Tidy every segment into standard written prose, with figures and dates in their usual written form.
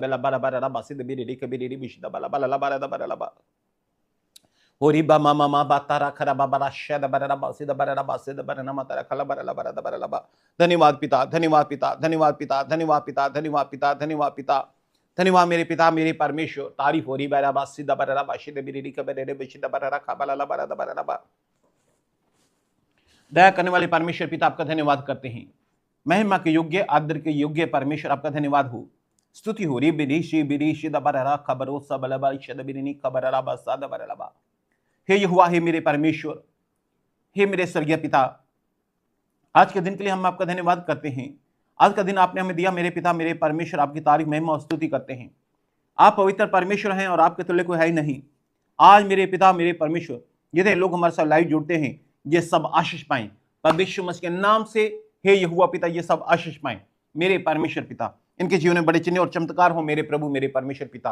bela bara bara raba sida biriri kabiriri bishida bala bala la bara da bara la ba. Ori ba mama ma batara खरा बाबा शद bara raba sida bara raba sida bara nama tara khala bara la bara da bara la ba. धन्यवाद पिता, धन्यवाद पिता, धन्यवाद पिता, धन्यवाद पिता, धन्यवाद पिता, धन्यवाद पिता, धन्यवाद मेरे पिता, मेरे परमेश्वर। तारीफ हो रही bara ba sida bara raba sida biriri kabiriri bishida bara rakha bala la bara da bara la ba। दया करने वाले परमेश्वर पिता आपका धन्यवाद करते हैं। महिमा के योग्य, आदर के योग्य परमेश्वर आपका धन्यवाद हो, स्तुति हो रही बिरीशी बिरीशी दबररा खबरो सबलबा शदबिरनी खबररा बसा दबरलबा। हे यहोवा, हे मेरे परमेश्वर, हे मेरे स्वर्गीय पिता, आज के दिन के लिए हम आपका धन्यवाद करते हैं। आज का दिन आपने हमें दिया मेरे पिता, मेरे परमेश्वर, आपकी तारीफ महिमा और स्तुति करते हैं। आप पवित्र परमेश्वर हैं और आपके तुल्य कोई है ही नहीं। आज मेरे पिता, मेरे परमेश्वर, जितने लोग हमारे साथ लाइव जुड़ते हैं, ये सब आशीष पाएं परमेश्वर मसीह के नाम से। हे यहोवा पिता, ये सब आशीष पाएं मेरे परमेश्वर पिता। इनके जीवन में बड़े चिन्ह और चमत्कार हो मेरे प्रभु, मेरे परमेश्वर पिता।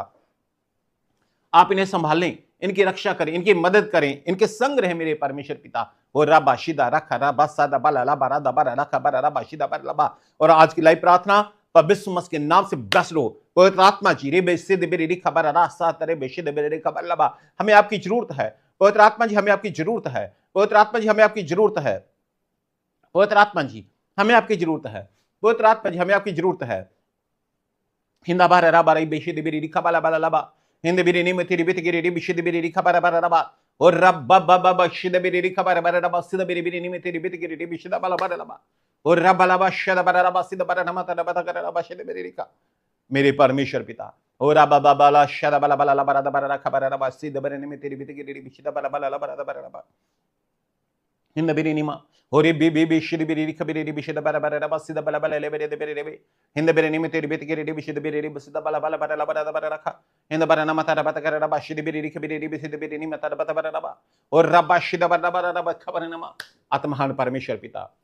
आप इन्हें संभालें, इनकी रक्षा करें, इनकी मदद करें, इनके संग रहे मेरे परमेश्वर पिता। हो रबा शिदा रखा रबा सादा बला ला बारा दा बारा रखा बारा रबा शिदा बारा लबा। और आज की लाइव प्रार्थना परमेश्वर मसीह के नाम से ब्लेस्ड हो। पवित्र आत्मा जी रे बेसिद बेरी खबर रासा तरे बेशिद बेरी खबर लबा। हमें आपकी जरूरत है पवित्र आत्मा जी, हमें आपकी जरूरत है पवित्र आत्मा जी, हमें आपकी जरूरत है पवित्र आत्मा जी, हमें आपकी जरूरत है पवित्र आत्मा जी, हमें आपकी जरूरत है। हिंदा बारा रा बारा बेशिद बेरी खबर लबा लबा। हिंद बिरी नी मती रिबित गिरी बिशिद बिरी खबर बारा रबा। और रब बब बशिद बिरी खबर बारा रबा सिद बिरी नी मती रिबित गिरी बिशिद बाला बारा लबा। और रब लबा शद बारा रबा सिद बारा नमत रबा कर रबा शिद बिरी का मेरे परमेश्वर पिता। और रब बबला शद बाला बाला बारा बारा खबर रबा सिद बिरी नी मती रिबित गिरी बिशिद बाला बाला बारा बारा रबा। हिंद बिरी नीमा होरी बी शिद बिरी खबिरी बिशिद बारा बारा रबा सिद बाला बाला ले बिरी बिरी रे हिंद बिरी नी मती रिबित गिरी बिशिद बिरी बिशिद बाला बाला बारा बारा बारा रखा। हिंद बारा नमत रबा कर रबा शिद बिरी खबिरी बिशिद बिरी नी मत रबा बारा रबा। और रबा शिद बारा बारा रबा खबर नमा। आत्महान परमेश्वर पिता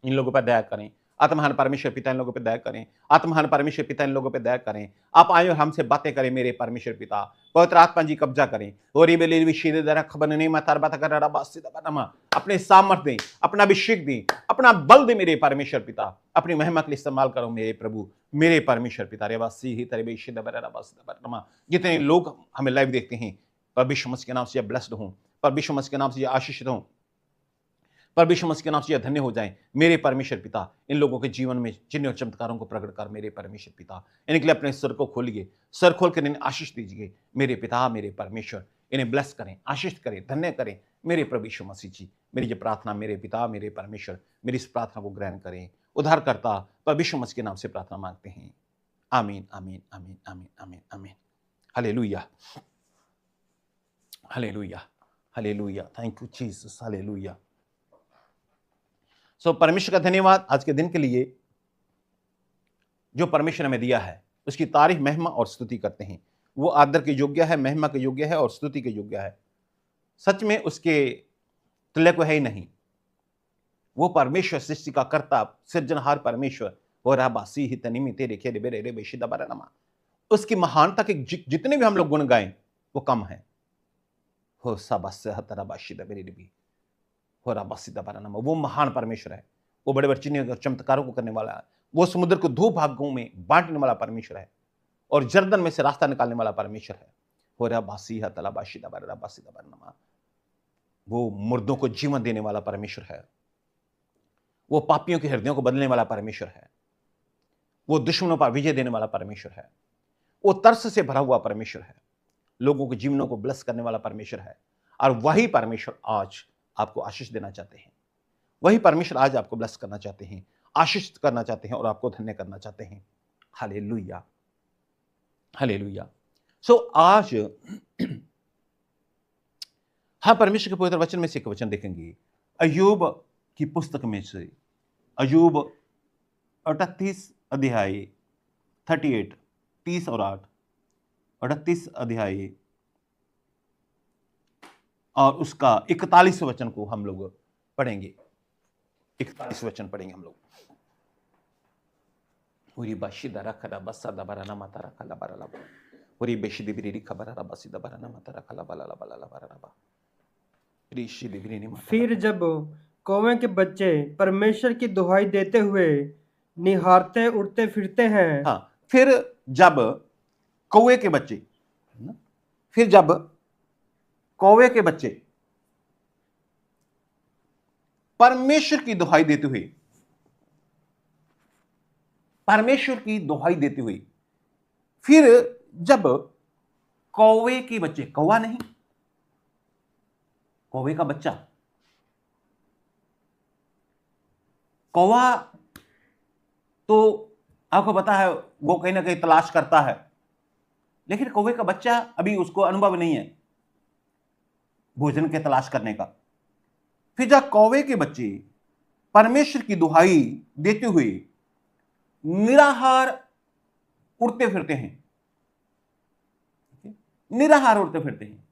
इन लोगों पर दया करें। आत्महान परमेश्वर पिता इन लोगों पर दया करें। आत्महान परमेश्वर पिता इन लोगों पर दया करें। आप आए और हमसे बातें करें मेरे परमेश्वर पिता। पवित्र आत्मा जी कब्जा करें। और ये बेली विशीद दरा खबर नहीं मत बात कर रहा बस अपने सामर्थ दें, अपना अभिषेक दें, अपना बल दे मेरे परमेश्वर पिता। अपनी महिमा के लिए इस्तेमाल करो मेरे प्रभु, मेरे परमेश्वर पिता। रे बस ही तेरे बेशिद बरा। जितने लोग हमें लाइव देखते हैं परमेश्वर मसीह के नाम से ब्लेस्ड हों, परमेश्वर मसीह के नाम से आशीषित हों, परमेश्वर मसीह के नाम से धन्य हो जाएं मेरे परमेश्वर पिता। इन लोगों के जीवन में चिन्ह और चमत्कारों को प्रकट कर मेरे परमेश्वर पिता। इनके लिए अपने सर को खोलिए, सर खोल कर इन्हें आशीष दीजिए मेरे पिता, मेरे परमेश्वर। इन्हें ब्लेस करें, आशीष करें, धन्य करें मेरे प्रभु यीशु मसीह जी। मेरी ये प्रार्थना मेरे पिता, मेरे परमेश्वर, मेरी इस प्रार्थना को ग्रहण करें। उद्धारकर्ता परमेश्वर मसीह के नाम से प्रार्थना मांगते हैं। आमीन आमीन आमीन आमीन आमीन आमीन। Hallelujah hallelujah hallelujah. Thank you Jesus. Hallelujah. So परमेश्वर का धन्यवाद आज के दिन के लिए जो परमेश्वर ने हमें दिया है, उसकी तारीफ, महिमा और स्तुति करते हैं। वो आदर के योग्य है, महिमा के योग्य है और स्तुति के योग्य है। सच में उसके तुल्य को है ही नहीं। वो परमेश्वर, सृष्टि का कर्ता, सृजनहार परमेश्वर। और राबासी ही तनी में तेरे खेरे बेरे रे बेशिदा बरनमा। उसकी महानता के जितने भी हम लोग गुण गाएं वो कम है। हो सबसे हतरा बाशिदा बेरे भी हो राबासिदा बरनमा। वो महान परमेश्वर है। वो बड़े बड़े चिन्ह और चमत्कारों को करने वाला है। वो समुद्र को दो भागों में बांटने वाला परमेश्वर है और जर्दन में से रास्ता निकालने वाला परमेश्वर है। हो राबासी हतला बाशिदा बर राबासिदा बरनमा। वो मुर्दों को जीवन देने वाला परमेश्वर है। वो पापियों के हृदयों को बदलने वाला परमेश्वर है। वो दुश्मनों पर विजय देने वाला परमेश्वर है। वो तरस से भरा हुआ परमेश्वर है। लोगों के जीवनों को ब्लेस करने वाला परमेश्वर है। और वही परमेश्वर आज आपको आशीष देना चाहते हैं। वही परमेश्वर आज आपको ब्लेस करना चाहते हैं, आशीष करना चाहते हैं और आपको धन्य करना चाहते हैं। Hallelujah hallelujah. सो आज हम परमेश्वर के पवित्र वचन में से एक वचन देखेंगे। अय्यूब की पुस्तक में से अय्यूब 38 अध्याय 38 30 और 8 38 अध्याय और उसका 41 वचन को हम लोग पढ़ेंगे। 41 वचन पढ़ेंगे हम लोग। पूरी बाशिदा रखा बसा दबरा ना माता रखा लबरा लबा पूरी बेशिदी बिरी खबरा बसी दबरा ना माता रखा लबा लबा लबा लबा ऋषि दिबरी नहीं। फिर जब कौवे के बच्चे परमेश्वर की दुहाई देते हुए निहारते उड़ते फिरते हैं। हाँ, फिर जब कौवे के बच्चे, फिर जब कौवे के बच्चे परमेश्वर की दुहाई देते हुए, परमेश्वर की दुहाई देते हुए, फिर जब कौवे के बच्चे, कौवा नहीं, कौवे का बच्चा, कौवा तो आपको पता है वो कहीं ना कहीं तलाश करता है, लेकिन कौवे का बच्चा अभी उसको अनुभव नहीं है भोजन के तलाश करने का। फिर जब कौवे के बच्चे परमेश्वर की दुहाई देते हुए निराहार उड़ते फिरते हैं, निराहार उड़ते फिरते हैं,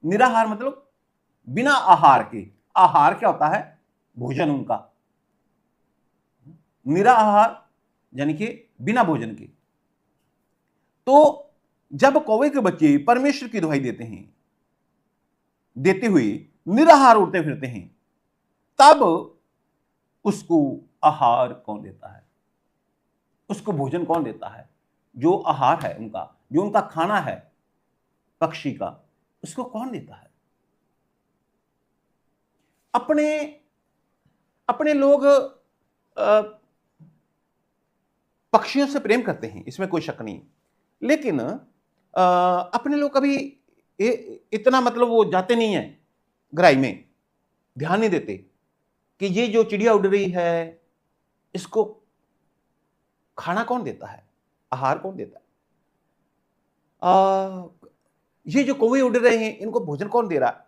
निराहार मतलब बिना आहार के, आहार क्या होता है, भोजन उनका, निराहार यानी कि बिना भोजन के। तो जब कौवे के बच्चे परमेश्वर की दुहाई देते हैं, देते हुए निराहार उड़ते फिरते हैं, तब उसको आहार कौन देता है, उसको भोजन कौन देता है, जो आहार है उनका, जो उनका खाना है पक्षी का, उसको कौन देता है। अपने अपने लोग पक्षियों से प्रेम करते हैं, इसमें कोई शक नहीं, लेकिन अपने लोग कभी इतना मतलब वो जाते नहीं है गहराई में, ध्यान नहीं देते कि ये जो चिड़िया उड़ रही है इसको खाना कौन देता है, आहार कौन देता है, ये जो कौवे उड़ रहे हैं इनको भोजन कौन दे रहा है,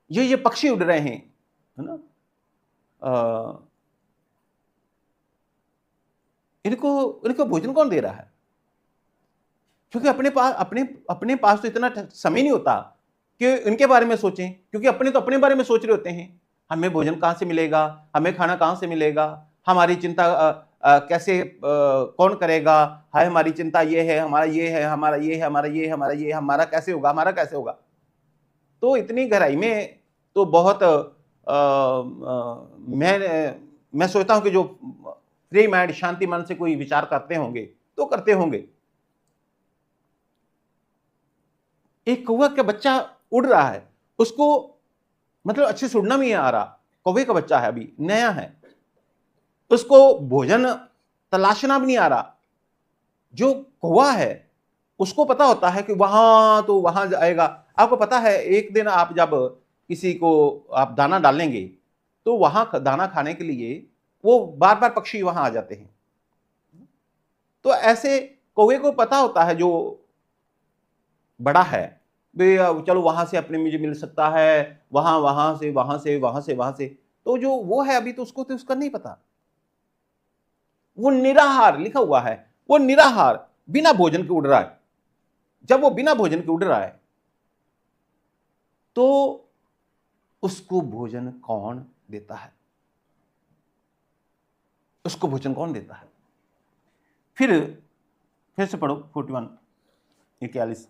ये पक्षी उड़ रहे हैं, है ना, इनको भोजन कौन दे रहा है। क्योंकि अपने पास तो इतना समय नहीं होता कि इनके बारे में सोचें, क्योंकि अपने तो अपने बारे में सोच रहे होते हैं, हमें भोजन कहां से मिलेगा, हमें खाना कहां से मिलेगा, हमारी चिंता कैसे कौन करेगा, हाय हमारी चिंता ये है, हमारा ये है, हमारा ये है, हमारा ये है, हमारा ये है, हमारा कैसे होगा, हमारा कैसे होगा। तो इतनी गहराई में तो बहुत मैं सोचता हूं कि जो फ्री माइंड, शांति मन से कोई विचार करते होंगे तो करते होंगे। एक कौवा का बच्चा उड़ रहा है, उसको मतलब अच्छे से उड़ना भी नहीं आ रहा, कौवे का बच्चा है, अभी नया है, उसको भोजन तलाशना भी नहीं आ रहा। जो कौवा है उसको पता होता है कि वहां तो वहां जाएगा। आपको पता है एक दिन आप जब किसी को आप दाना डालेंगे तो वहां दाना खाने के लिए वो बार बार पक्षी वहां आ जाते हैं। तो ऐसे कौवे को पता होता है जो बड़ा है, चलो वहां से अपने मुझे मिल सकता है, वहां वहां से वहां से वहां से वहां से, तो जो वो है अभी तो उसको तो उसका नहीं पता। वो निराहार लिखा हुआ है, वो निराहार बिना भोजन के उड़ रहा है। जब वो बिना भोजन के उड़ रहा है तो उसको भोजन कौन देता है, उसको भोजन कौन देता है। फिर से पढ़ो 41 41।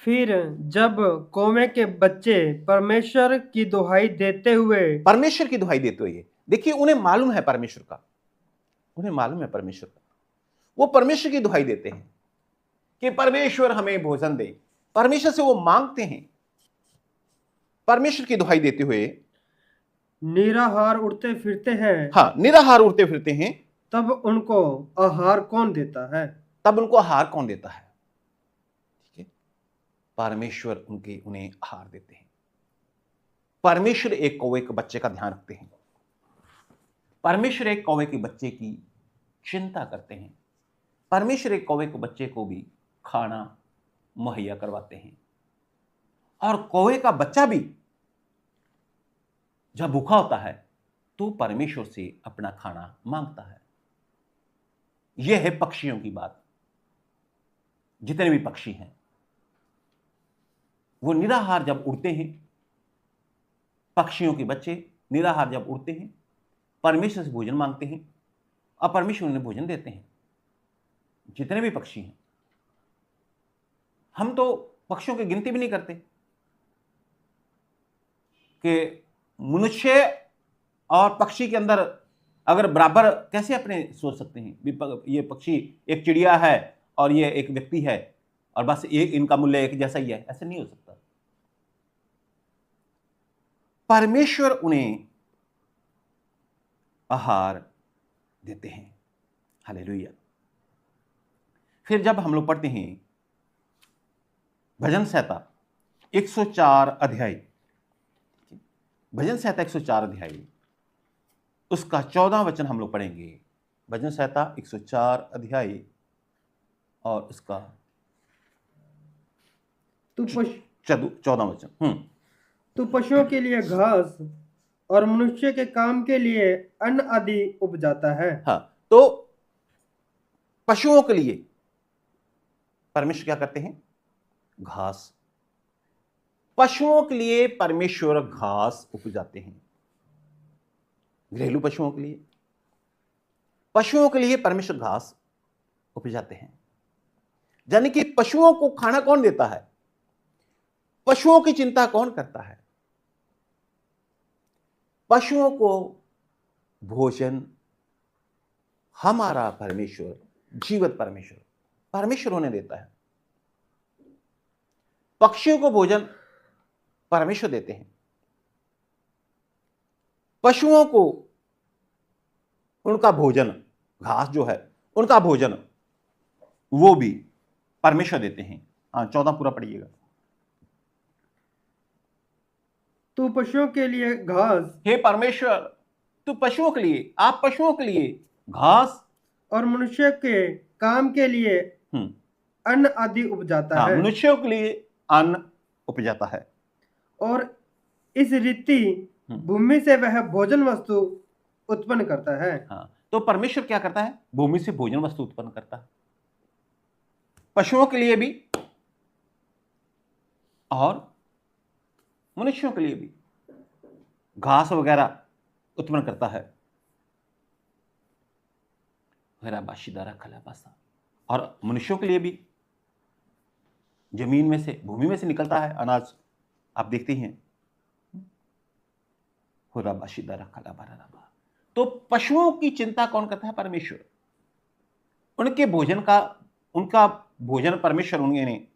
फिर जब कौवे के बच्चे परमेश्वर की दुहाई देते हुए, परमेश्वर की दुहाई देते हुए, देखिए उन्हें मालूम है परमेश्वर का, उन्हें मालूम है परमेश्वर का, वो परमेश्वर की दुहाई देते हैं कि परमेश्वर हमें भोजन दे, परमेश्वर से वो मांगते हैं। परमेश्वर की दुहाई देते हुए निराहार उड़ते फिरते हैं, हाँ, निराहार उड़ते फिरते हैं, तब उनको आहार कौन देता है। तब उनको आहार कौन देता है। ठीक है, परमेश्वर उन्हें आहार देते हैं। परमेश्वर एक कौवे के बच्चे का ध्यान रखते हैं, परमेश्वर एक कौवे के बच्चे की चिंता करते हैं, परमेश्वर एक कौवे के बच्चे को भी खाना मुहैया करवाते हैं। और कौवे का बच्चा भी जब भूखा होता है तो परमेश्वर से अपना खाना मांगता है। यह है पक्षियों की बात। जितने भी पक्षी हैं वो निराहार जब उड़ते हैं, पक्षियों के बच्चे निराहार जब उड़ते हैं, परमेश्वर से भोजन मांगते हैं और परमेश्वर उन्हें भोजन देते हैं। जितने भी पक्षी हैं, हम तो पक्षियों की गिनती भी नहीं करते कि मनुष्य और पक्षी के अंदर अगर बराबर कैसे अपने सोच सकते हैं? ये पक्षी एक चिड़िया है और ये एक व्यक्ति है और बस ये इनका मूल्य एक जैसा ही है, ऐसे नहीं हो सकता। परमेश्वर उन्हें आहार देते हैं। हालेलुया। फिर जब हम लोग पढ़ते हैं भजन संहिता 104 अध्याय, भजन संहिता 104 अध्याय उसका 14 वचन हम लोग पढ़ेंगे। भजन संहिता 104 अध्याय और उसका तू पशु 14 वचन। तू पशुओं के लिए घास और मनुष्य के काम के लिए अन्न आदि उपजाता है। हाँ, तो पशुओं के लिए परमेश्वर क्या करते हैं? घास। पशुओं के लिए परमेश्वर घास उपजाते हैं। घरेलू पशुओं के लिए, पशुओं के लिए परमेश्वर घास उपजाते हैं। यानी कि पशुओं को खाना कौन देता है? पशुओं की चिंता कौन करता है? पशुओं को भोजन हमारा परमेश्वर, जीवित परमेश्वर उन्हें देता है। पक्षियों को भोजन परमेश्वर देते हैं। पशुओं को उनका भोजन, घास जो है उनका भोजन, वो भी परमेश्वर देते हैं। हाँ, 14 पूरा पढ़िएगा। तू पशुओं के लिए घास, हे परमेश्वर, तू पशुओं के लिए, आप पशुओं के लिए घास और मनुष्य के काम के लिए अन्न आदि उपजाता है। मनुष्यों के लिए अन्न उपजाता है। और इस रीति भूमि से वह भोजन वस्तु उत्पन्न करता है। हाँ, तो परमेश्वर क्या करता है? भूमि से भोजन वस्तु उत्पन्न करता है, पशुओं के लिए भी और मनुष्यों के लिए भी घास वगैरह उत्पन्न करता है। और मनुष्यों के लिए भी जमीन में से, भूमि में से निकलता है अनाज, आप देखते हैं। तो पशुओं की चिंता कौन करता है? परमेश्वर। उनके भोजन का, उनका भोजन परमेश्वर उन्हें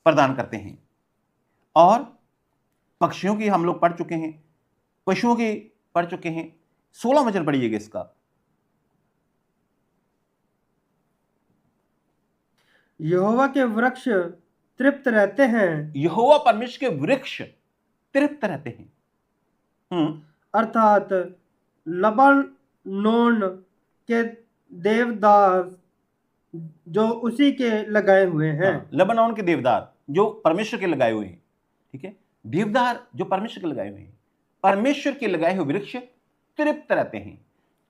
प्रदान करते हैं। और पक्षियों की हम लोग पढ़ चुके हैं, पशुओं की पढ़ चुके हैं। 16 वचन पढ़िएगा इसका। यहोवा के वृक्ष तृप्त रहते हैं। यहोवा परमेश्वर के वृक्ष तृप्त रहते हैं। अर्थात लबानोन के देवदार जो उसी के लगाए हुए हैं। लबानोन के देवदार जो परमेश्वर के लगाए हुए हैं। ठीक है, देवदार जो परमेश्वर के लगाए हुए हैं, परमेश्वर के लगाए हुए वृक्ष तृप्त रहते हैं।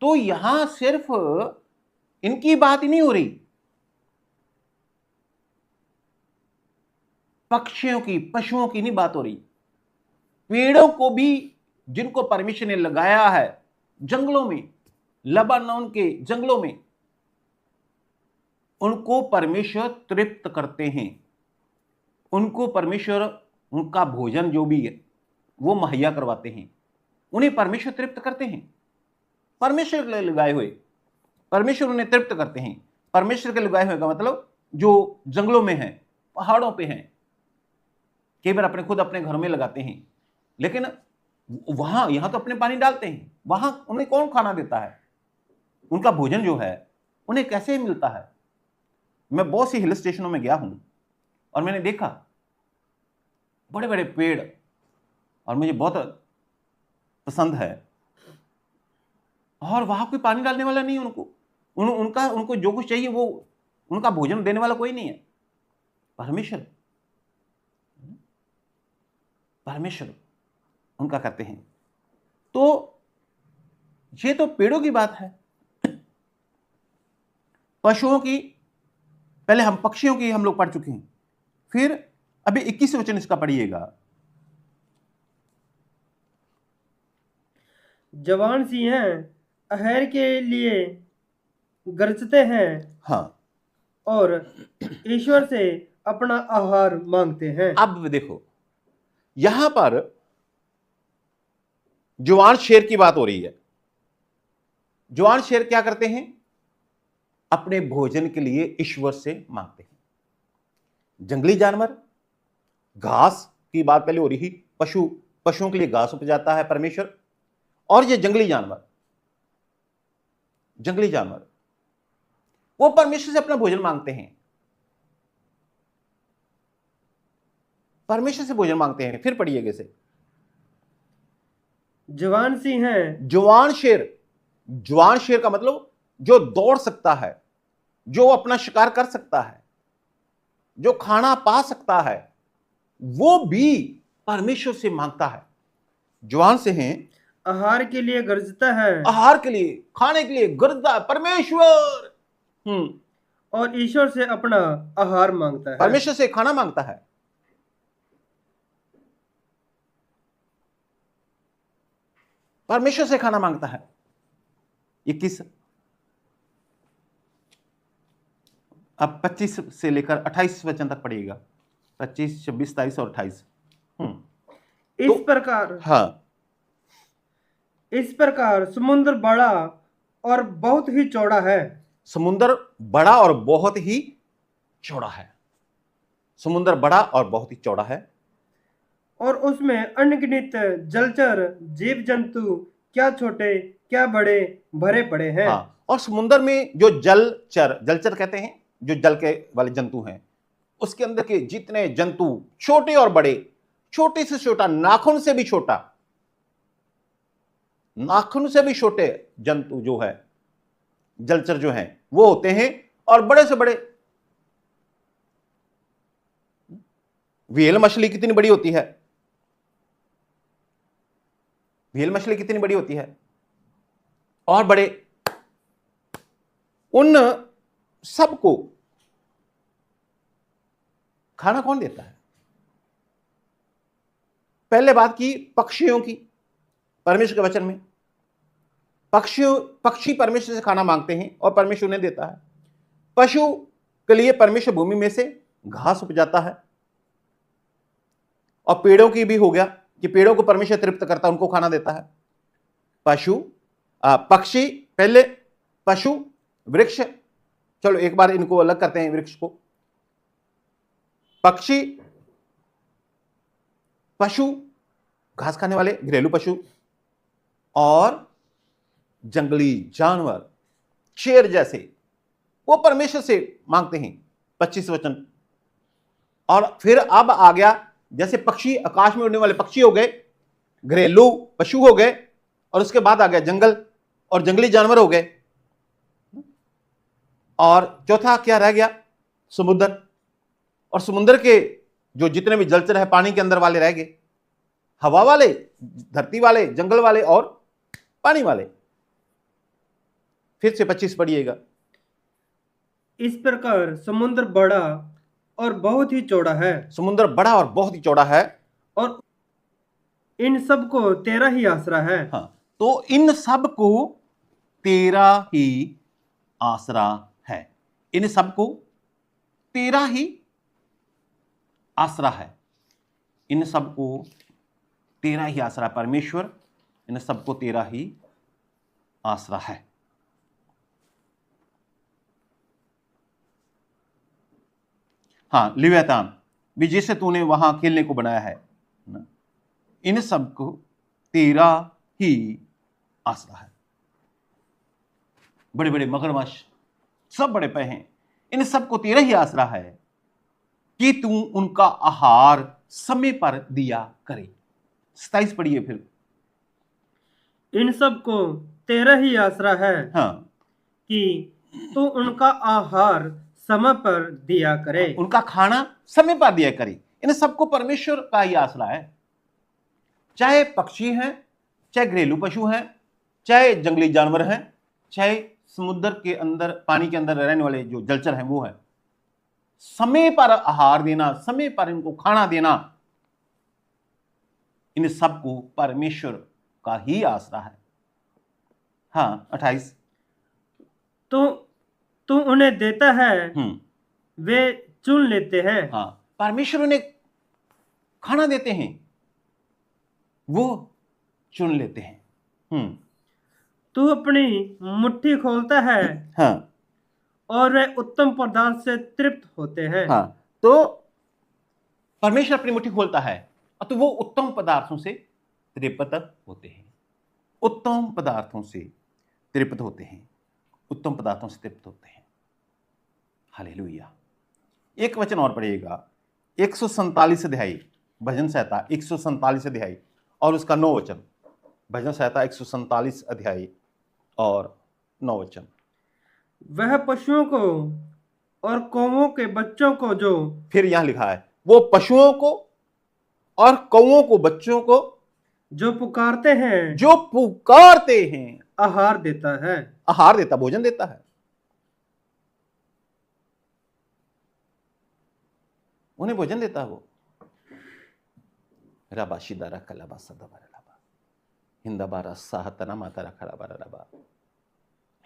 तो यहां सिर्फ इनकी बात ही नहीं हो रही, पक्षियों की, पशुओं की नहीं बात हो रही, पेड़ों को भी जिनको परमेश्वर ने लगाया है जंगलों में, लबानोन के जंगलों में, उनको परमेश्वर तृप्त करते हैं। उनको परमेश्वर उनका भोजन जो भी है वो मुहैया करवाते हैं। उन्हें परमेश्वर तृप्त करते हैं। परमेश्वर के लगाए हुए, परमेश्वर उन्हें तृप्त करते हैं। परमेश्वर के लगाए हुए का मतलब जो जंगलों में है, पहाड़ों पे हैं, कई बार अपने खुद अपने घर में लगाते हैं, लेकिन वहां, यहां तो अपने पानी डालते हैं, वहां उन्हें कौन खाना देता है? उनका भोजन जो है उन्हें कैसे मिलता है? मैं बहुत सी हिल स्टेशनों में गया हूं और मैंने देखा बड़े बड़े पेड़, और मुझे बहुत पसंद है, और वहां कोई पानी डालने वाला नहीं है उनको। उनको जो कुछ चाहिए वो, उनका भोजन देने वाला कोई नहीं है। परमेश्वर उनका करते हैं। तो ये तो पेड़ों की बात है। पशुओं की, पहले हम पक्षियों की हम लोग पढ़ चुके हैं। फिर अभी 21 वचन इसका पढ़िएगा। जवान सिंह अहेर के लिए गरजते हैं। हाँ, और ईश्वर से अपना आहार मांगते हैं। अब देखो, यहां पर जवान शेर की बात हो रही है। जवान शेर क्या करते हैं? अपने भोजन के लिए ईश्वर से मांगते हैं। जंगली जानवर घास की बात पहले हो रही थी, पशुओं के लिए घास उपजाता है परमेश्वर, और ये जंगली जानवर वो परमेश्वर से अपना भोजन मांगते हैं, परमेश्वर से भोजन मांगते हैं। फिर पढ़िएगा इसे। जवान सिंह है, जवान शेर का मतलब जो दौड़ सकता है, जो अपना शिकार कर सकता है, जो खाना पा सकता है, वो भी परमेश्वर से मांगता है। जवान से हैं, आहार के लिए गरजता है, आहार के लिए, खाने के लिए गरजता है परमेश्वर। और ईश्वर से अपना आहार मांगता है। परमेश्वर से खाना मांगता है। परमेश्वर से खाना मांगता है। 21 अब 25 से लेकर 28 वचन तक पढ़िएगा। 25, 26, 27 और 28। इस प्रकार समुद्र बड़ा और बहुत ही चौड़ा है। समुद्र बड़ा और बहुत ही चौड़ा है। समुद्र बड़ा और बहुत ही चौड़ा है, और उसमें अनगिनत जलचर जीव जंतु, क्या छोटे क्या बड़े, भरे पड़े हैं। और समुद्र में जो जलचर कहते हैं, जो जल के वाले जंतु हैं, उसके अंदर के जितने जंतु, छोटे और बड़े, छोटे से छोटा, नाखून से भी छोटे जंतु जो है, जलचर जो हैं, वो होते हैं, और बड़े से बड़े। व्हेल मछली कितनी बड़ी होती है? व्हेल मछली कितनी बड़ी होती है? और बड़े। उन सबको खाना कौन देता है? पहले बात की पक्षियों की, परमेश्वर के वचन में पक्षी परमेश्वर से खाना मांगते हैं और परमेश्वर उन्हें देता है। पशु के लिए परमेश्वर भूमि में से घास उपजाता है, और पेड़ों की भी हो गया कि पेड़ों को परमेश्वर तृप्त करता है, उनको खाना देता है। पक्षी पहले, पशु, वृक्ष। चलो एक बार इनको अलग करते हैं, वृक्ष को। पक्षी, पशु, घास खाने वाले घरेलू पशु, और जंगली जानवर, शेर जैसे, वो परमेश्वर से मांगते हैं। 25 वचन। और फिर अब आ गया, जैसे पक्षी, आकाश में उड़ने वाले पक्षी हो गए, घरेलू पशु हो गए, और उसके बाद आ गया जंगल और जंगली जानवर हो गए, और चौथा क्या रह गया? समुद्र। और समुद्र के जो जितने भी जलचर है, पानी के अंदर वाले रह गए, हवा वाले, धरती वाले, जंगल वाले और पानी वाले। फिर से 25 पढ़िएगा। इस प्रकार समुद्र बड़ा और बहुत ही चौड़ा है। समुद्र बड़ा और बहुत ही चौड़ा है, और इन सब को तेरा ही आसरा है। तो इन सब को तेरा ही आसरा है। इन सब को तेरा ही आसरा है। इन सब को तेरा ही आसरा, परमेश्वर इन सबको तेरा ही आसरा है। लिव्यातान भी जिसे तूने वहां खेलने को बनाया है, इन सबको तेरा ही आसरा है। बड़े बड़े मगरमच्छ, सब बड़े पे हैं, इन सबको तेरा ही आसरा है कि तू उनका आहार समय पर दिया करे। 27 पढ़िए फिर। इन सबको तेरा ही आसरा है कि तू उनका आहार समय पर दिया करे। उनका खाना समय पर दिया करे। इन सबको परमेश्वर का ही आसरा है। चाहे पक्षी हैं, चाहे घरेलू पशु हैं, चाहे जंगली जानवर हैं, चाहे समुद्र के अंदर, पानी के अंदर रहने वाले जो जलचर हैं वो है, समय पर आहार देना, समय पर इनको खाना देना, इन सबको परमेश्वर का ही आसरा है। 28 तू उन्हें देता है, वे चुन लेते हैं। परमेश्वर उन्हें खाना देते हैं, वो चुन लेते हैं। तू अपनी मुट्ठी खोलता है हाँ और वे उत्तम पदार्थ से तृप्त होते हैं। हाँ, तो परमेश्वर अपनी मुट्ठी खोलता है और तो वो उत्तम पदार्थों से तृप्त होते हैं, उत्तम पदार्थों से तृप्त होते हैं, उत्तम पदार्थों से तृप्त होते हैं। हालेलुया। एक वचन और पढ़िएगा, 147 अध्याय भजन संहिता 147 अध्याय और उसका 9 वचन। भजन संहिता 147 अध्याय और 9 वचन। वह पशुओं को और कौवों के बच्चों को जो, फिर यहां लिखा है, वो पशुओं को और कौवों को बच्चों को जो पुकारते हैं, जो पुकारते हैं, आहार देता है। आहार देता, भोजन देता है। उन्हें भोजन देता है वो। रबा शिदारा कलाबा सदाबारा लबा हिंदाबारा साहतना मातारा खराबारा लबा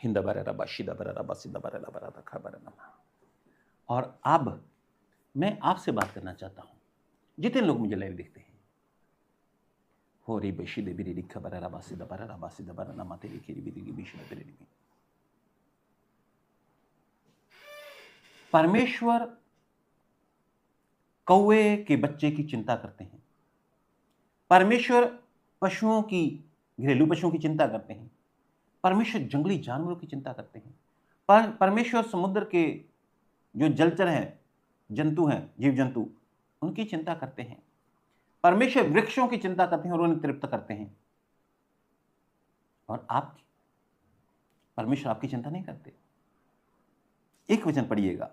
हिंदाबारा रबा शिदाबारा रबा सिदाबारा लबारा खराबारा नमा। और अब मैं आपसे बात करना चाहता हूं, जितने लोग मुझे लाइव देखते हैं, हो रे बेशी दे बिरी खबरा रबा सिदाबारा नमा तेरी खेरी बिरी बिशी तेरी। परमेश्वर कौवे के बच्चे की चिंता करते हैं, परमेश्वर पशुओं की, घरेलू पशुओं की चिंता करते हैं, परमेश्वर जंगली जानवरों की चिंता करते हैं, परमेश्वर समुद्र के जो जलचर हैं, जंतु हैं, जीव जंतु, उनकी चिंता करते हैं, परमेश्वर वृक्षों की चिंता करते हैं और उन्हें तृप्त करते हैं। और आप, परमेश्वर आपकी चिंता नहीं करते। एक वचन पढ़िएगा,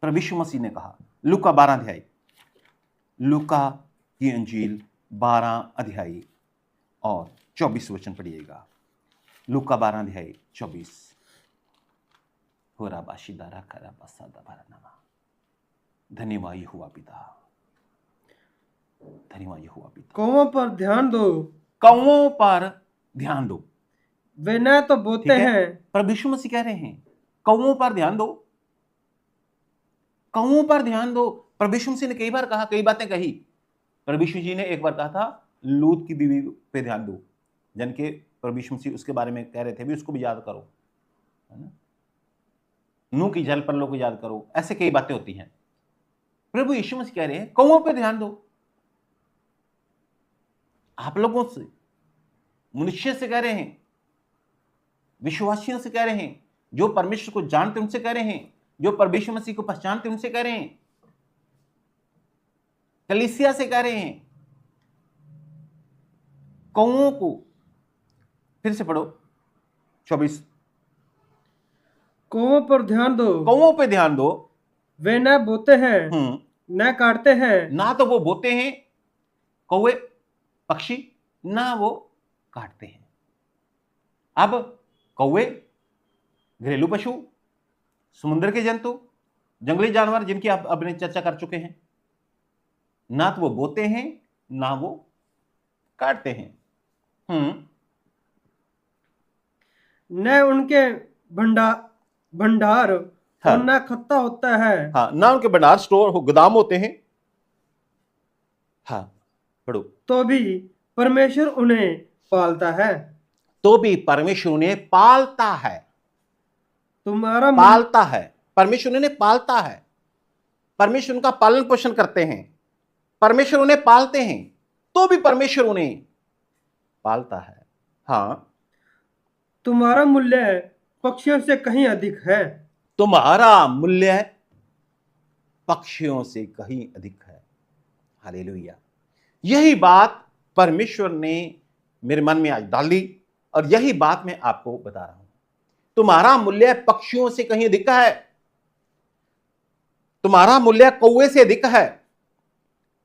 प्रभु यीशु मसीह ने कहा, लूका 12 अध्याय, लूका की अंजील 12 अध्याय और 24 वचन पढ़िएगा। लूका 12 अध्याय 24। धन्यवाद यहोवा पिता, धन्यवाद यहोवा पिता। कौवों पर ध्यान दो, कौवों पर ध्यान दो। वे न तो बोते हैं। प्रभु यीशु मसीह कह रहे हैं, कौवों पर ध्यान दो, कौवों पर ध्यान दो। प्रभु यीशु मसीह ने कई बार कहा, कई बातें कही। प्रभु यीशु जी ने एक बार कहा था, लूत की बीवी पे ध्यान दो, जन के प्रभु यीशु मसीह उसके बारे में कह रहे थे, भी उसको भी याद करो, है ना। नूह की जल पर लोग को याद करो। ऐसे कई बातें होती हैं। प्रभु यीशु मसीह कह रहे हैं, कौवों पे ध्यान दो। आप लोगों से, मनुष्य से कह रहे हैं, विश्वासियों से कह रहे हैं, जो परमेश्वर को जानते उनसे कह रहे हैं, जो परमेश्वर मसीह को पहचानते उनसे कह रहे हैं, कलीसिया से कह रहे हैं। कौवों को, फिर से पढ़ो 24। कौवों पर ध्यान दो, कौवों पे ध्यान दो। वे न बोते हैं, न काटते हैं, ना तो वो बोते हैं कौवे पक्षी, ना वो काटते हैं। अब कौवे, घरेलू पशु, समुद्र के जंतु, जंगली जानवर, जिनकी आप अपने चर्चा कर चुके हैं, ना तो वो बोते हैं, ना वो काटते हैं। न उनके भंडार हाँ, और न खत्ता होता है। हाँ, ना उनके भंडार, स्टोर हो, गोदाम होते हैं। हाँ, पढ़ो। तो भी परमेश्वर उन्हें पालता है। तो भी परमेश्वर उन्हें पालता है। तुम्हारा पालता है, परमेश्वर उन्हें पालता है। परमेश्वर उनका पालन पोषण करते हैं, परमेश्वर उन्हें पालते हैं, तो भी परमेश्वर उन्हें पालता है। हाँ, तुम्हारा मूल्य पक्षियों से कहीं अधिक है। तुम्हारा मूल्य पक्षियों से कहीं अधिक है। हालेलुया। यही बात परमेश्वर ने मेरे मन में आज डाल दी और यही बात मैं आपको बता रहा हूं। तुम्हारा मूल्य पक्षियों से कहीं अधिक है, तुम्हारा मूल्य कौवे से अधिक है,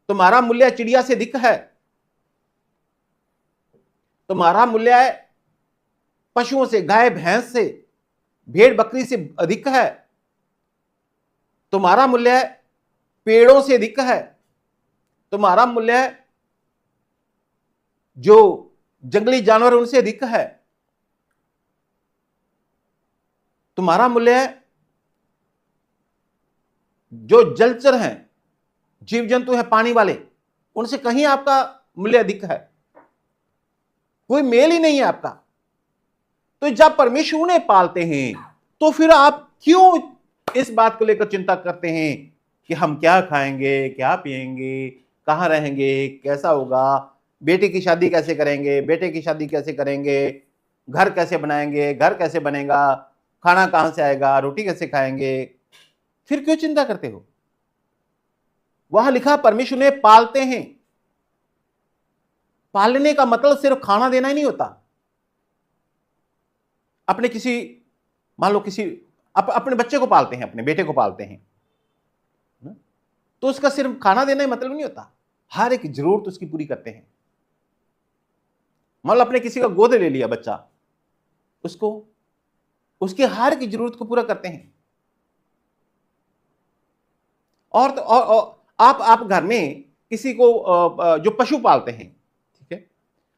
तुम्हारा मूल्य चिड़िया से अधिक है, तुम्हारा मूल्य पशुओं से, गाय भैंस से, भेड़ बकरी से अधिक है, तुम्हारा मूल्य पेड़ों से अधिक है, तुम्हारा मूल्य जो जंगली जानवर उनसे अधिक है, तुम्हारा मूल्य जो जलचर हैं, जीव जंतु हैं पानी वाले, उनसे कहीं आपका मूल्य अधिक है। कोई मेल ही नहीं है आपका। तो जब परमेश्वर उन्हें पालते हैं तो फिर आप क्यों इस बात को लेकर चिंता करते हैं कि हम क्या खाएंगे, क्या पिएंगे, कहां रहेंगे, कैसा होगा, बेटे की शादी कैसे करेंगे, बेटे की शादी कैसे करेंगे, घर कैसे बनाएंगे, घर कैसे बनेगा, खाना कहां से आएगा, रोटी कैसे खाएंगे, फिर क्यों चिंता करते हो? वहां लिखा परमेश्वर ने पालते हैं। पालने का मतलब सिर्फ खाना देना ही नहीं होता। अपने किसी, मान लो किसी अपने बच्चे को पालते हैं, अपने बेटे को पालते हैं, तो उसका सिर्फ खाना देना ही मतलब नहीं होता, हर एक जरूरत उसकी पूरी करते हैं। मान लो अपने किसी का गोद ले लिया बच्चा, उसको उसके हर की जरूरत को पूरा करते हैं। और तो और आप घर में किसी को जो पशु पालते हैं, ठीक है,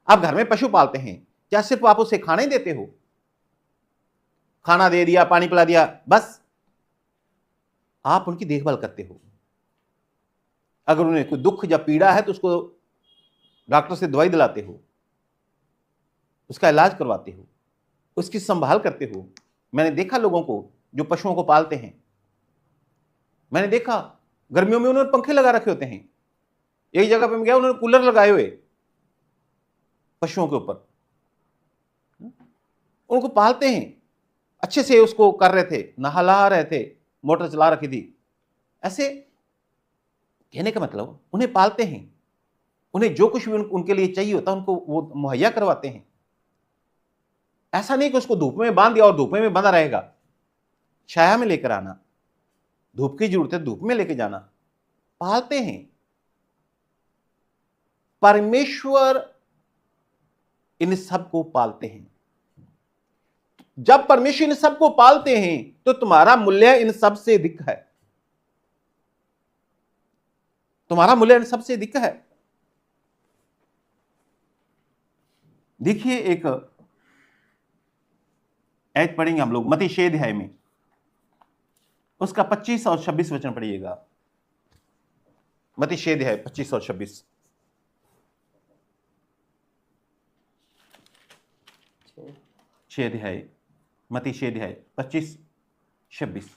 आप घर में पशु पालते हैं, क्या सिर्फ आप उसे खाना ही देते हो? खाना दे दिया, पानी पिला दिया, बस? आप उनकी देखभाल करते हो। अगर उन्हें कोई दुख या पीड़ा है तो उसको डॉक्टर से दवाई दिलाते हो, उसका इलाज करवाते हो, उसकी संभाल करते हो। मैंने देखा लोगों को जो पशुओं को पालते हैं, मैंने देखा गर्मियों में उन्होंने पंखे लगा रखे होते हैं। एक जगह पे मैं गया, उन्होंने कूलर लगाए हुए पशुओं के ऊपर, उनको पालते हैं, अच्छे से उसको कर रहे थे, नहला रहे थे, मोटर चला रखी थी। ऐसे कहने का मतलब उन्हें पालते हैं, उन्हें जो कुछ भी उनके लिए चाहिए होता है उनको वो मुहैया करवाते हैं। ऐसा नहीं कि उसको धूप में बांध दिया और धूप में बंधा रहेगा। छाया में लेकर आना, धूप की जरूरत है धूप में लेकर जाना, पालते हैं। परमेश्वर इन सबको पालते हैं। जब परमेश्वर इन सबको पालते हैं तो तुम्हारा मूल्य इन सब से अधिक है। तुम्हारा मूल्य इन सब से अधिक है। देखिए, एक आयत पढ़ेंगे हम लोग मत्ती 6 अध्याय में, उसका 25 और 26 वचन पढ़िएगा। मत्ती 6 अध्याय 25 और 26। छह अध्याय, मत्ती 6 अध्याय 25 26।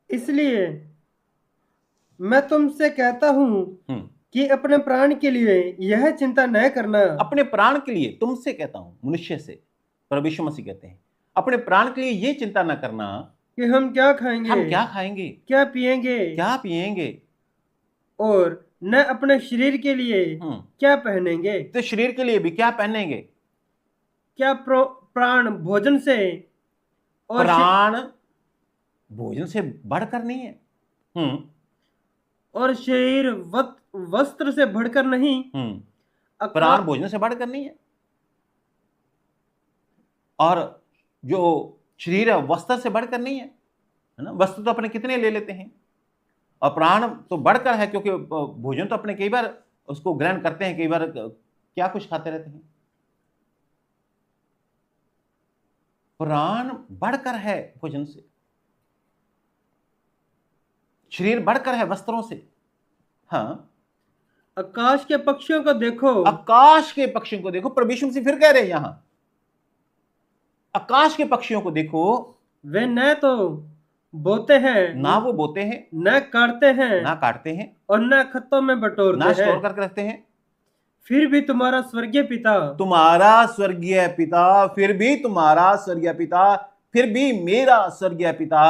इसलिए मैं तुमसे कहता हूं कि अपने प्राण के लिए यह चिंता न करना। अपने प्राण के लिए, तुमसे कहता हूं, मनुष्य से, प्रभु यीशु मसीह कहते हैं, अपने प्राण के लिए यह चिंता न करना कि हम क्या खाएंगे, हम क्या खाएंगे, क्या पिएंगे, क्या पिएंगे, और न अपने शरीर के लिए क्या पहनेंगे। तो शरीर के लिए भी क्या पहनेंगे? क्या प्राण भोजन से और प्राण भोजन से बढ़कर नहीं है, और शरीर वस्त्र से बढ़कर नहीं। प्राण भोजन से बढ़कर नहीं है, और जो शरीर है वस्त्र से बढ़कर नहीं है ना। वस्त्र तो अपने कितने ले लेते हैं, और प्राण तो बढ़कर है, क्योंकि भोजन तो अपने कई बार उसको ग्रहण करते हैं, कई बार क्या कुछ खाते रहते हैं। प्राण बढ़कर है भोजन से, शरीर बढ़कर है वस्त्रों से। हाँ, आकाश के पक्षियों को देखो, आकाश के पक्षियों को देखो। प्रभु यीशु मसीह फिर कह रहे हैं यहां, आकाश के पक्षियों को देखो, वे न तो बोते हैं, ना वो बोते हैं, न काटते हैं, और न खत्तों में बटोरते हैं, ना स्टोर करके रखते हैं, फिर भी तुम्हारा स्वर्गीय पिता, फिर भी तुम्हारा स्वर्गीय पिता, फिर भी मेरा स्वर्गीय पिता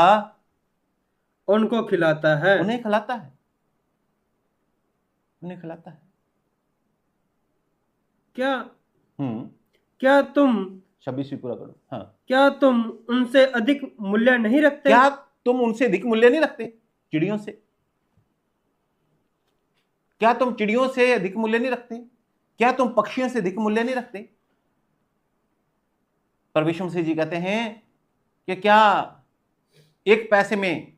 उनको खिलाता है। उन्हें खिलाता है, उन्हें खिलाता है। क्या तुम 26 भी पूरा करो। हाँ, क्या तुम उनसे अधिक मूल्य नहीं रखते? क्या तुम उनसे अधिक मूल्य नहीं रखते? चिड़ियों से, क्या तुम चिड़ियों से अधिक मूल्य नहीं रखते? क्या तुम पक्षियों से अधिक मूल्य नहीं रखते? प्रभु मसीह जी कहते हैं कि क्या एक पैसे में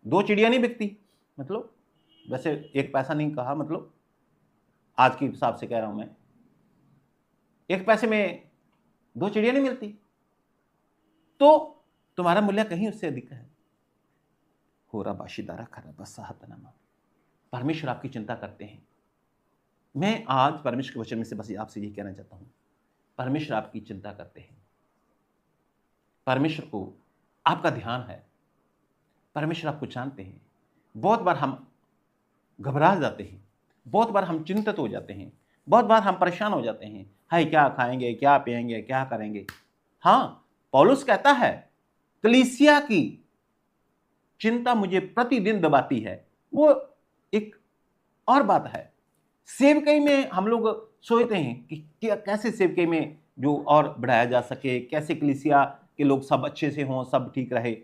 2 चिड़िया नहीं बिकती? मतलब वैसे एक पैसा नहीं कहा, मतलब आज के हिसाब से कह रहा हूं मैं, एक पैसे में 2 चिड़िया नहीं मिलती, तो तुम्हारा मूल्य कहीं उससे अधिक है। हो रहा बाशिदारा खरा बसाहतनमा। परमेश्वर आपकी चिंता करते हैं। मैं आज परमेश्वर के वचन में से बस आपसे यही कहना चाहता हूं, परमेश्वर आपकी चिंता करते हैं। परमेश्वर को आपका ध्यान है। परमेश्वर आपको जानते हैं। बहुत बार हम घबरा जाते हैं, बहुत बार हम चिंतित हो जाते हैं, बहुत बार हम परेशान हो जाते हैं। हाय, क्या खाएंगे, क्या पिएंगे, क्या करेंगे। हाँ, पौलुस कहता है कलीसिया की चिंता मुझे प्रतिदिन दबाती है। वो एक और बात है। सेवकाई में हम लोग सोचते हैं कि कैसे सेवकाई में जो और बढ़ाया जा सके, कैसे कलीसिया के लोग सब अच्छे से हों, सब ठीक रहे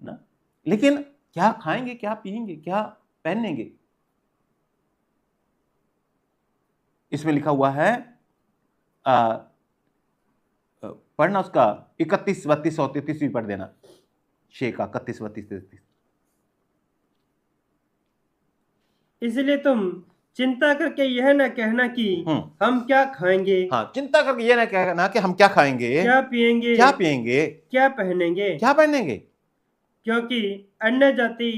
ना। लेकिन क्या खाएंगे, क्या पिएंगे, क्या पहनेंगे, इसमें लिखा हुआ है पढ़ना उसका 31, 32 और 33 भी पढ़ देना। 6 का 31, 32, 33। इसलिए तुम चिंता करके यह न कहना कि हम क्या खाएंगे। हाँ, चिंता करके यह न कहना कि हम क्या खाएंगे, क्या पिएंगे, क्या पिएंगे, क्या पहनेंगे, क्या पहनेंगे, क्योंकि अन्य जाति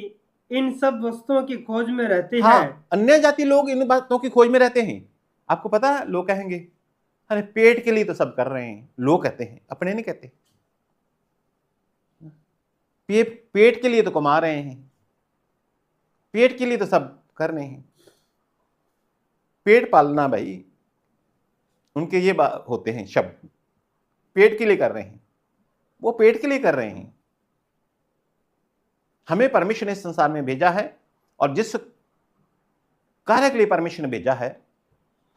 इन सब वस्तुओं की खोज में रहती हाँ, है। अन्य जाति लोग इन बातों की खोज में रहते हैं। आपको पता है, लोग कहेंगे अरे पेट के लिए तो सब कर रहे हैं। लोग कहते हैं, अपने नहीं कहते। पेट के लिए तो कमा रहे हैं, पेट के लिए तो सब कर रहे हैं। पेट पालना भाई, उनके ये होते हैं शब्द, पेट के लिए कर रहे हैं। वो पेट के लिए कर रहे हैं। हमें परमेश्वर ने इस संसार में भेजा है, और जिस कार्य के लिए परमेश्वर ने भेजा है,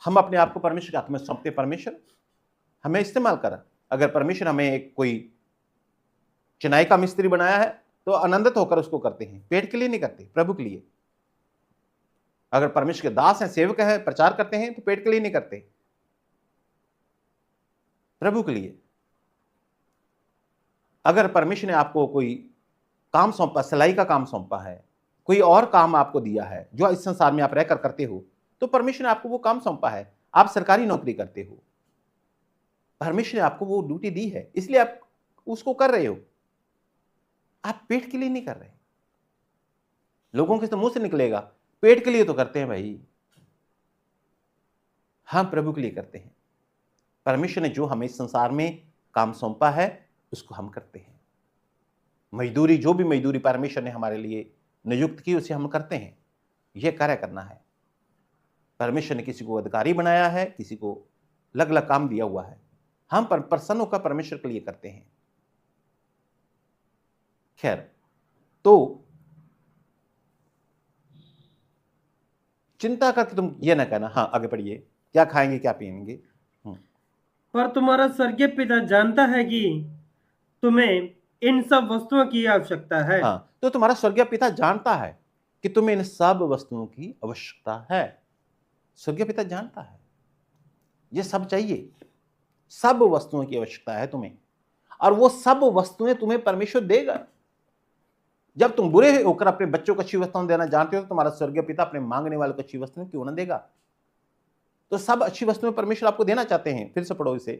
हम अपने आप को परमेश्वर के हाथ में सौंपते। परमेश्वर हमें इस्तेमाल कर। अगर परमेश्वर हमें एक कोई चिनाई का मिस्त्री बनाया है तो आनंदित होकर उसको करते हैं, पेट के लिए नहीं करते, प्रभु के लिए। अगर परमेश्वर के दास हैं, सेवक हैं, प्रचार करते हैं तो पेट के लिए नहीं करते, प्रभु के लिए। अगर परमेश्वर ने आपको कोई काम सौंपा, सिलाई का काम सौंपा है, कोई और काम आपको दिया है जो इस संसार में आप रहकर करते हो, तो परमेश्वर ने आपको वो काम सौंपा है। आप सरकारी नौकरी करते हो, परमेश्वर ने आपको वो ड्यूटी दी है, इसलिए आप उसको कर रहे हो। आप पेट के लिए नहीं कर रहे। लोगों के तो मुंह से निकलेगा पेट के लिए तो करते हैं भाई। हम प्रभु के लिए करते हैं। परमेश्वर ने जो हमें इस संसार में काम सौंपा है उसको हम करते हैं। मजदूरी, जो भी मजदूरी परमेश्वर ने हमारे लिए नियुक्त की, उसे हम करते हैं। यह कार्य करना है। परमेश्वर ने किसी को अधिकारी बनाया है, किसी को अलग अलग काम दिया हुआ है। हम प्रसन्न होकर परमेश्वर के लिए करते हैं। खैर, तो चिंता करके तुम ये ना कहना। हाँ, आगे पढ़िए, क्या खाएंगे, क्या पिएंगे। पर तुम्हारा स्वर्गीय पिता जानता है कि तुम्हें इन सब वस्तुओं की आवश्यकता है। हाँ, तो तुम्हारा स्वर्गीय पिता जानता है कि तुम्हें इन सब वस्तुओं की आवश्यकता है। स्वर्गीय पिता जानता है ये सब चाहिए, सब वस्तुओं की आवश्यकता है तुम्हें, और वो सब वस्तुएं तुम्हें परमेश्वर देगा। जब तुम बुरे होकर अपने बच्चों को अच्छी वस्तुएं देना जानते हो तो तुम्हारा स्वर्गीय पिता अपने मांगने वालों को अच्छी वस्तुएं क्यों ना देगा। तो सब अच्छी वस्तुएं परमेश्वर आपको देना चाहते हैं। फिर से पढ़ो इसे।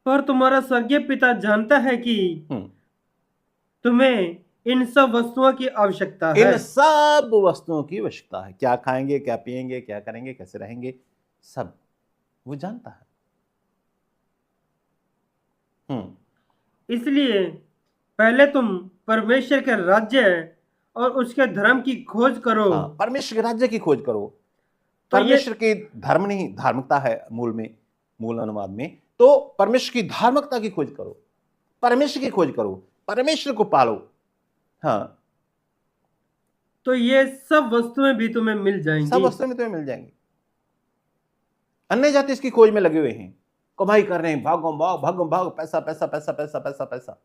पर तुम्हारा स्वर्गीय पिता जानता है कि तुम्हें इन सब वस्तुओं की आवश्यकता है। इन सब वस्तुओं की आवश्यकता है। क्या खाएंगे, क्या पिएंगे, क्या करेंगे, कैसे रहेंगे, सब वो जानता है। इसलिए पहले तुम परमेश्वर के राज्य और उसके धर्म की खोज करो। हाँ, परमेश्वर के राज्य की खोज करो। परमेश्वर की धर्म नहीं, धार्मिकता है मूल में, मूल अनुवाद में। तो परमेश्वर की धार्मिकता की खोज करो, परमेश्वर की खोज करो, परमेश्वर को पालो। हाँ, तो ये सब वस्तुएं भी तुम्हें मिल जाएंगी। सब वस्तुएं भी तुम्हें मिल जाएंगी। अन्य जाति इसकी खोज में लगे हुए हैं, कमाई कर रहे हैं, भागो भाग, भागो भाग, पैसा पैसा पैसा पैसा पैसा पैसा।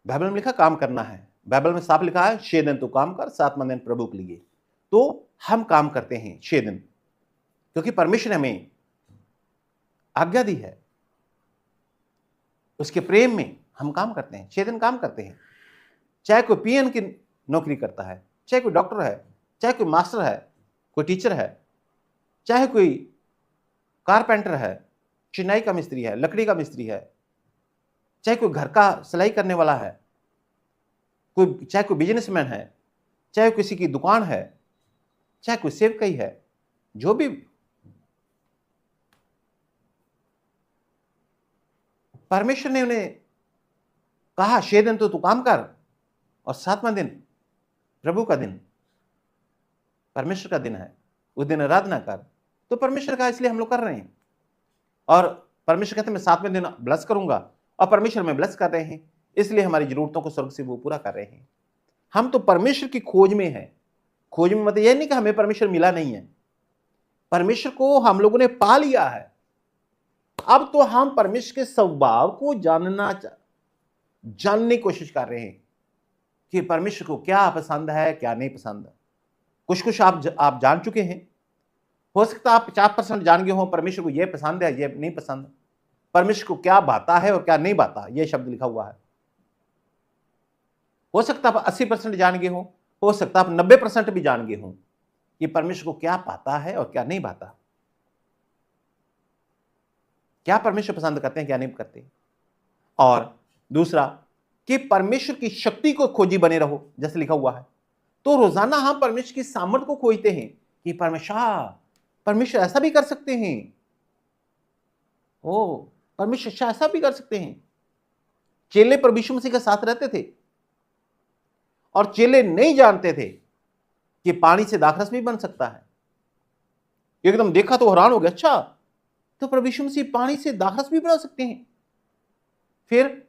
बाइबल में लिखा काम करना है। बाइबल में साफ लिखा है 6 दिन तू काम कर, 7वां दिन प्रभु के लिए। तो हम काम करते हैं 6 दिन, क्योंकि परमेश्वर ने हमें आज्ञा दी है। उसके प्रेम में हम काम करते हैं, 6 दिन काम करते हैं। चाहे कोई पीएन की नौकरी करता है, चाहे कोई डॉक्टर है, चाहे कोई मास्टर है, कोई टीचर है, चाहे कोई कारपेंटर है, चिनाई का मिस्त्री है, लकड़ी का मिस्त्री है, चाहे कोई घर का सिलाई करने वाला है, चाहे कोई बिजनेसमैन है, चाहे किसी की दुकान है, चाहे कोई सेवकई है, जो भी परमेश्वर ने उन्हें कहा 6 दिन तो तू काम कर और 7वां दिन प्रभु का दिन, परमेश्वर का दिन है, उस दिन आराधना कर। तो परमेश्वर का इसलिए हम लोग कर रहे हैं, और परमेश्वर कहते हैं मैं 7वें दिन ब्लेस करूंगा, और परमेश्वर में ब्लेस कर रहे हैं, इसलिए हमारी जरूरतों को स्वर्ग से वो पूरा कर रहे हैं। हम तो परमेश्वर की खोज में हैं। खोज में मतलब यह नहीं कि हमें परमेश्वर मिला नहीं है, परमेश्वर को हम लोगों ने पा लिया है। अब तो हम परमेश्वर के स्वभाव को जानने की कोशिश कर रहे हैं कि परमेश्वर को क्या पसंद है, क्या नहीं पसंद। कुछ आप जान चुके हैं, हो सकता है आप 50% जान गए हो परमेश्वर को यह पसंद है, यह नहीं पसंद, परमेश्वर को क्या भाता है और क्या नहीं भाता, यह शब्द लिखा हुआ है। हो सकता है आप 80% जान गए हो सकता है आप 90% भी जान गए हो कि परमेश्वर को क्या पाता है और क्या नहीं भाता, क्या परमेश्वर पसंद करते हैं, क्या नहीं करते। और दूसरा कि परमेश्वर की शक्ति को खोजी बने रहो, जैसे लिखा हुआ है। तो रोजाना हम परमेश्वर की सामर्थ को खोजते हैं कि परमेश्वर ऐसा भी कर सकते हैं, ओ परमेश्वर ऐसा भी कर सकते हैं। चेले प्रभु यीशु मसीह के साथ रहते थे और चेले नहीं जानते थे कि पानी से दाखरस भी बन सकता है। एकदम देखा तो हैरान हो गया, अच्छा तो प्रभु यीशु मसीह पानी से दाखरस भी बना सकते हैं। फिर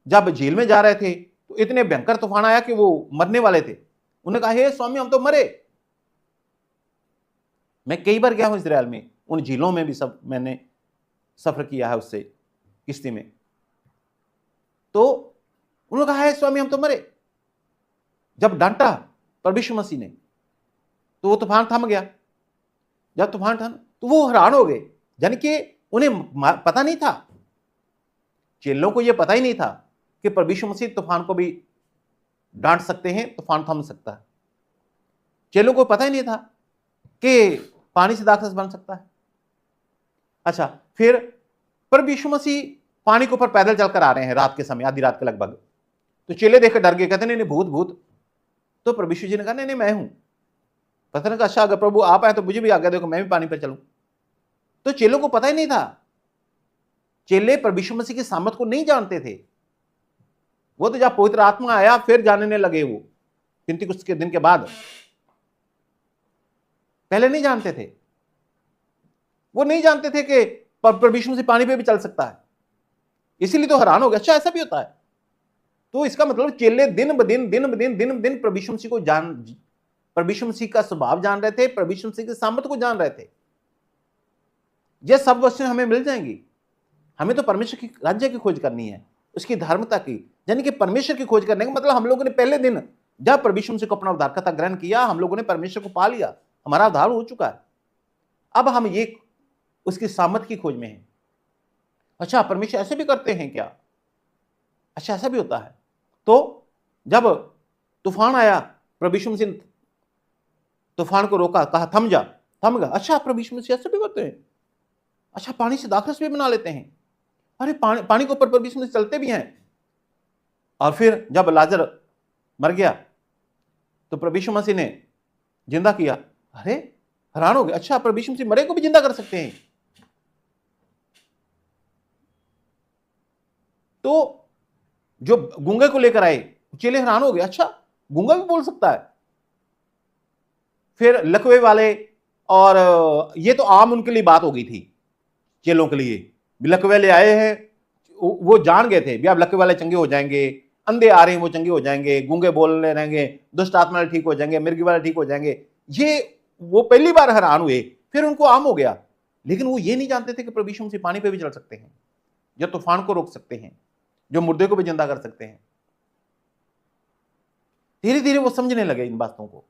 जब झील में जा रहे थे तो इतने भयंकर तूफान आया कि वो मरने वाले थे। उन्होंने कहा हे स्वामी हम तो मरे। मैं कई बार गया हूं इजराइल में, उन झीलों में भी सब मैंने सफर किया है उससे किश्ती में। तो उन्होंने कहा हे स्वामी हम तो मरे। जब डांटा प्रभु यीशु मसीह ने तो वो तूफान थम गया। जब तूफान थम तो वो हैरान हो गए, यानी कि उन्हें पता नहीं था, चेलों को यह पता ही नहीं था कि प्रभु यीशु मसीह तूफान को भी डांट सकते हैं, तूफान थम सकता है। चेलों को पता ही नहीं था कि पानी से दाखरस बन सकता है। अच्छा, फिर प्रभु यीशु मसीह पानी के ऊपर पैदल चलकर आ रहे हैं रात के समय, आधी रात के लगभग। तो चेले देखकर डर गए, कहते नहीं भूत भूत। तो प्रभु यीशु जी ने कहा नहीं मैं हूं। पता नहीं, अच्छा अगर प्रभु आप आए तो मुझे भी आज्ञा देखो, मैं भी पानी पर चलूं। तो चेलों को पता ही नहीं था, चेले प्रभु यीशु मसीह की सामर्थ को नहीं जानते थे। वो तो जब पवित्र आत्मा आया फिर जानने लगे, वो पिन्तेकुस्त के दिन के बाद, पहले नहीं जानते थे। वो नहीं जानते थे कि प्रभु यीशु मसीह पानी पे भी चल सकता है, इसीलिए तो हैरान हो गया, अच्छा ऐसा भी होता है। तो इसका मतलब चेले दिन ब दिन प्रभु यीशु मसीह को प्रभु यीशु मसीह का स्वभाव जान रहे थे, प्रभु यीशु मसीह की सामर्थ को जान रहे थे। ये सब वस्तुएं हमें मिल जाएंगी। हमें तो परमेश्वर की राज्य की खोज करनी है, उसकी धार्मिकता की, यानी कि परमेश्वर की खोज करने का मतलब हम लोगों ने पहले दिन जब प्रभु यीशु मसीह को अपना उद्धारकर्ता ग्रहण किया, हम लोगों ने परमेश्वर को पा लिया, हमारा उद्धार हो चुका है। अब हम ये उसकी सामर्थ की खोज में हैं। अच्छा परमेश्वर ऐसे भी करते हैं क्या? अच्छा ऐसा भी होता है। तो जब तूफान आया, प्रभु यीशु मसीह तूफान को रोका, कहा थम जा, थम गया। अच्छा प्रभु यीशु मसीह ऐसे भी करते हैं। अच्छा पानी से दाखरस भी बना लेते हैं। अरे पानी के ऊपर प्रभु यीशु मसीह चलते भी हैं। और फिर जब लाजर मर गया तो प्रभु यीशु मसीह ने जिंदा किया। अरे हैरान हो गए, अच्छा प्रभु यीशु मसीह मरे को भी जिंदा कर सकते हैं। तो जो गूंगे को लेकर आए चेले हैरान हो गए, अच्छा गूंगा भी बोल सकता है। फिर लकवे वाले, और ये तो आम उनके लिए बात हो गई थी, चेलों के लिए। लकवे ले आए हैं, वो जान गए थे भी अब लकवे वाले चंगे हो जाएंगे, अंधे आ रहे हैं वो चंगे हो जाएंगे, गूंगे बोलने रहेंगे, दुष्ट आत्मा वाले ठीक हो जाएंगे, मिर्गी वाले ठीक हो जाएंगे। ये वो पहली बार हैरान हुए, फिर उनको आम हो गया। लेकिन वो ये नहीं जानते थे कि प्रभु यीशु मसीह पानी पे भी चल सकते हैं, जो तूफान को रोक सकते हैं, जो मुर्दे को भी जिंदा कर सकते हैं। धीरे धीरे वो समझने लगे इन बातों को।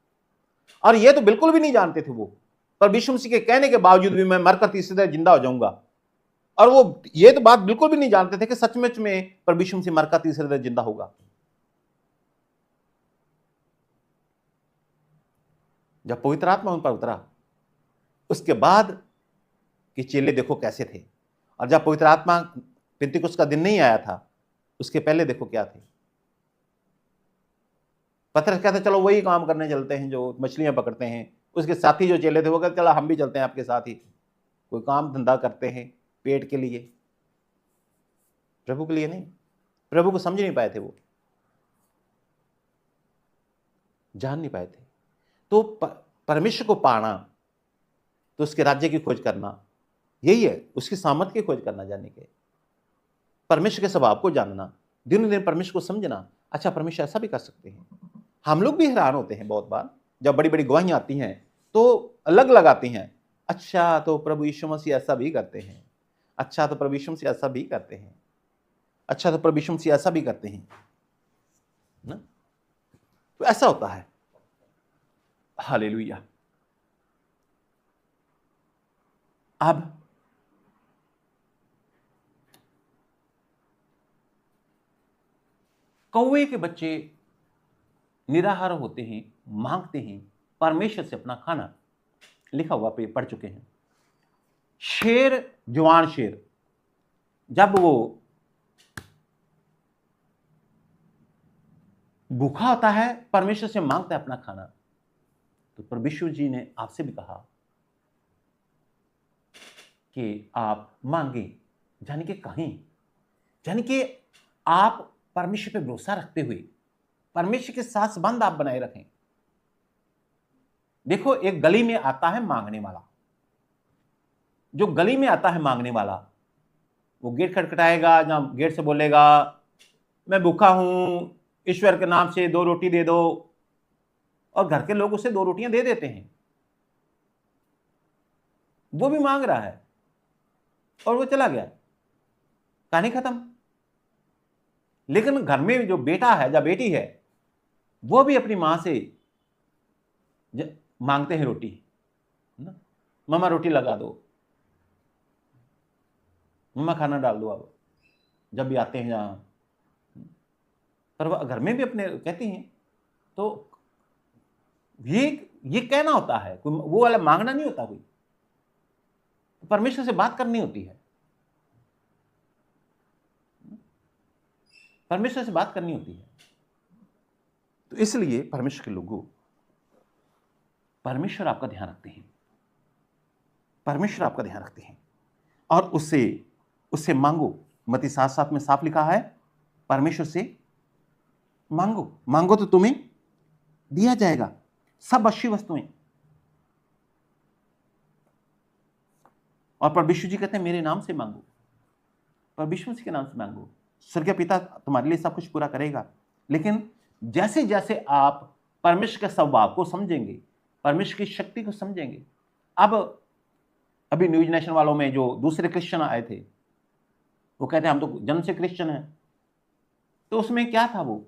और ये तो बिल्कुल भी नहीं जानते थे वो, प्रभु यीशु मसीह के कहने के बावजूद भी मैं मरकर तीसरे दिन जिंदा हो जाऊंगा। और वो ये तो बात बिल्कुल भी नहीं जानते थे कि सचमुच में प्रभु यीशु मसीह मरकर तीसरे दिन जिंदा होगा। जब पवित्र आत्मा उन पर उतरा, उसके बाद कि चेले देखो कैसे थे। और जब पवित्र आत्मा पेंतिकुस्त का दिन नहीं आया था, उसके पहले देखो क्या थे। पतरस कहता चलो वही काम करने चलते हैं जो मछलियां पकड़ते हैं। उसके साथी जो चेले थे वो कहते चलो हम भी चलते हैं आपके साथ ही, कोई काम धंधा करते हैं पेट के लिए, प्रभु के लिए नहीं। प्रभु को समझ नहीं पाए थे, वो जान नहीं पाए थे। तो परमेश्वर को पाना, तो उसके राज्य की खोज करना, यही है, उसकी सामर्थ की खोज करना, जाने के परमेश्वर के स्वभाव को जानना, दिन दिन परमेश्वर को समझना। अच्छा, परमेश्वर ऐसा भी कर सकते हैं। हम लोग भी हैरान होते हैं बहुत बार, जब बड़ी बड़ी गवाहियां आती हैं तो अलग अलग आती हैं। अच्छा, तो प्रभु यीशु मसीह ऐसा भी करते हैं, अच्छा तो प्रभु यीशु मसीह ऐसा भी करते हैं, अच्छा तो प्रभु यीशु मसीह ऐसा भी करते हैं ना। तो ऐसा होता है। हालेलुया। अब कौवे के बच्चे निराहार होते हैं, मांगते हैं परमेश्वर से अपना खाना, लिखा हुआ पे पढ़ चुके हैं। शेर, जवान शेर, जब वो भूखा होता है, परमेश्वर से मांगता है अपना खाना, तो परमेश्वर जी ने आपसे भी कहा कि आप मांगे, यानी कि कहीं, यानी कि आप परमेश्वर पे भरोसा रखते हुए परमेश्वर के साथ संबंध आप बनाए रखें। देखो, एक गली में आता है मांगने वाला, जो गली में आता है मांगने वाला, वो गेट खटखटाएगा, जहां गेट से बोलेगा मैं भूखा हूं, ईश्वर के नाम से 2 रोटी दे दो, और घर के लोग उसे 2 रोटियां दे देते हैं। वो भी मांग रहा है और वो चला गया, कहानी खत्म। लेकिन घर में जो बेटा है या बेटी है, वो भी अपनी मां से मांगते हैं रोटी ना, मम्मा रोटी लगा दो, मम्मा खाना डाल दो, अब जब भी आते हैं यहां। पर वह घर में भी अपने कहती हैं। तो ये कहना होता है, कोई वो वाला मांगना नहीं होता, कोई परमेश्वर से बात करनी होती है, परमेश्वर से बात करनी होती है। तो इसलिए परमेश्वर के लोगों, परमेश्वर आपका ध्यान रखते हैं, परमेश्वर आपका ध्यान रखते हैं, और उससे मांगो। मत्ती 7:7 में साफ लिखा है, परमेश्वर से मांगो, मांगो तो तुम्हें दिया जाएगा, सब अच्छी वस्तुएं। और परमेश्वर जी कहते हैं मेरे नाम से मांगो, परमेश्वर के नाम से मांगो, स्वर्गीय पिता तुम्हारे लिए सब कुछ पूरा करेगा। लेकिन जैसे जैसे आप परमेश्वर के स्वभाव को समझेंगे, परमेश्वर की शक्ति को समझेंगे। अब अभी न्यूज नेशन वालों में जो दूसरे क्रिश्चियन आए थे, वो कहते हैं हम तो जन्म से क्रिश्चियन हैं। तो उसमें क्या था, वो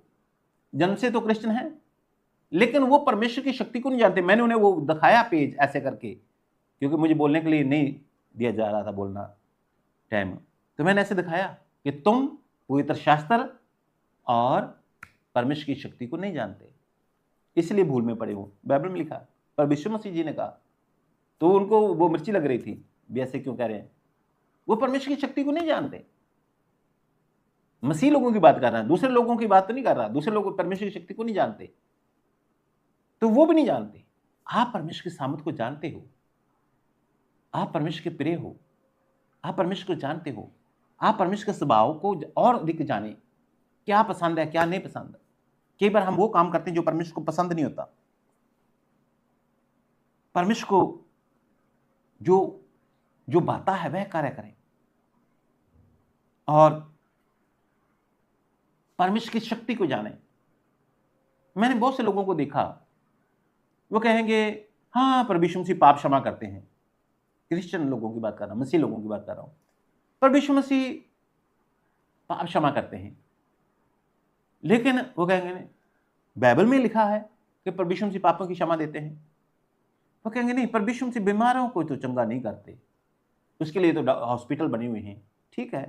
जन्म से तो क्रिश्चियन है, लेकिन वो परमेश्वर की शक्ति को नहीं जानते। मैंने उन्हें वो दिखाया पेज ऐसे करके, क्योंकि मुझे बोलने के लिए नहीं दिया जा रहा था बोलना टाइम, तो मैंने ऐसे दिखाया कि तुम पवित्र शास्त्र और परमेश्वर की शक्ति को नहीं जानते, इसलिए भूल में पड़े हो। बाइबल में लिखा, पर यीशु मसीह जी ने कहा, तो उनको वो मिर्ची लग रही थी, भी ऐसे क्यों कह रहे हैं, वो परमेश्वर की शक्ति को नहीं जानते। मसीह लोगों की बात कर रहा है, दूसरे लोगों की बात तो नहीं कर रहा। दूसरे लोग परमेश्वर की शक्ति को नहीं जानते, तो वो भी नहीं जानते। आप परमेश्वर की सामर्थ को जानते हो, आप परमेश्वर के प्रिय हो, आप परमेश्वर को जानते हो, आप परमेश्वर के स्वभाव को और अधिक जाने, क्या पसंद है क्या नहीं पसंद। कई बार हम वो काम करते हैं जो परमेश्वर को पसंद नहीं होता। परमेश्वर को जो भाता है वह कार्य करें, और परमेश्वर की शक्ति को जाने। मैंने बहुत से लोगों को देखा, वो कहेंगे हाँ परमेश्वर मसीह पाप क्षमा करते हैं। क्रिश्चियन लोगों की बात कर रहा हूं, मसीह लोगों की बात कर रहा हूं। परमेश्वर मसीह पाप क्षमा करते हैं, लेकिन वो कहेंगे नहीं, बाइबल में लिखा है कि परमेश्वर मसीह पापों की क्षमा देते हैं। वो कहेंगे नहीं, परमेश्वर मसीह बीमारों को तो चंगा नहीं करते, उसके लिए तो हॉस्पिटल बने हुए हैं। ठीक है,